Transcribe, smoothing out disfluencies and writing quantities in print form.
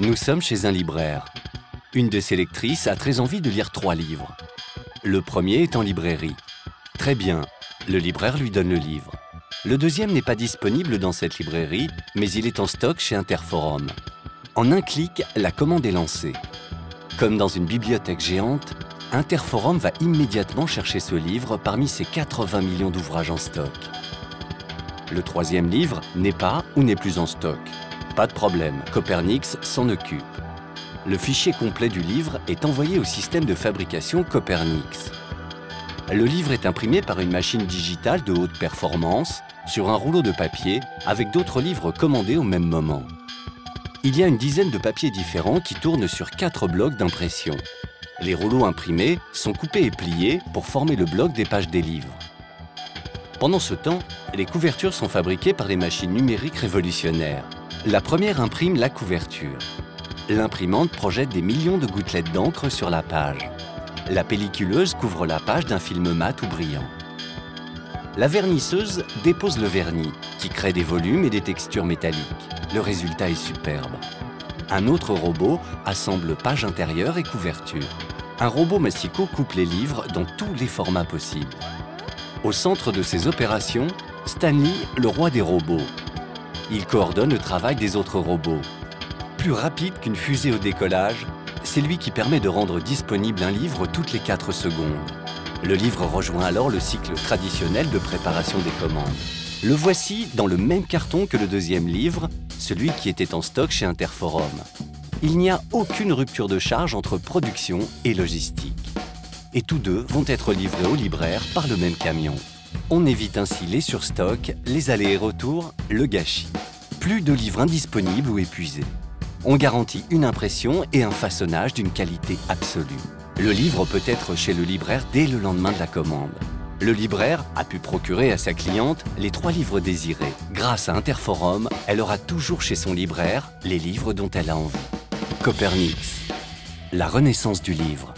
Nous sommes chez un libraire. Une de ses lectrices a très envie de lire 3 livres. Le premier est en librairie. Très bien, le libraire lui donne le livre. Le deuxième n'est pas disponible dans cette librairie, mais il est en stock chez Interforum. En un clic, la commande est lancée. Comme dans une bibliothèque géante, Interforum va immédiatement chercher ce livre parmi ses 80 millions d'ouvrages en stock. Le troisième livre n'est pas ou n'est plus en stock. Pas de problème, Copernix s'en occupe. Le fichier complet du livre est envoyé au système de fabrication Copernix. Le livre est imprimé par une machine digitale de haute performance sur un rouleau de papier avec d'autres livres commandés au même moment. Il y a une dizaine de papiers différents qui tournent sur 4 blocs d'impression. Les rouleaux imprimés sont coupés et pliés pour former le bloc des pages des livres. Pendant ce temps, les couvertures sont fabriquées par des machines numériques révolutionnaires. La première imprime la couverture. L'imprimante projette des millions de gouttelettes d'encre sur la page. La pelliculeuse couvre la page d'un film mat ou brillant. La vernisseuse dépose le vernis, qui crée des volumes et des textures métalliques. Le résultat est superbe. Un autre robot assemble page intérieure et couverture. Un robot massicot coupe les livres dans tous les formats possibles. Au centre de ces opérations, Stanley, le roi des robots. Il coordonne le travail des autres robots. Plus rapide qu'une fusée au décollage, c'est lui qui permet de rendre disponible un livre toutes les 4 secondes. Le livre rejoint alors le cycle traditionnel de préparation des commandes. Le voici dans le même carton que le deuxième livre, celui qui était en stock chez Interforum. Il n'y a aucune rupture de charge entre production et logistique. Et tous deux vont être livrés au libraire par le même camion. On évite ainsi les surstocks, les allers et retours, le gâchis. Plus de livres indisponibles ou épuisés. On garantit une impression et un façonnage d'une qualité absolue. Le livre peut être chez le libraire dès le lendemain de la commande. Le libraire a pu procurer à sa cliente les 3 livres désirés. Grâce à Interforum, elle aura toujours chez son libraire les livres dont elle a envie. Copernix, la renaissance du livre.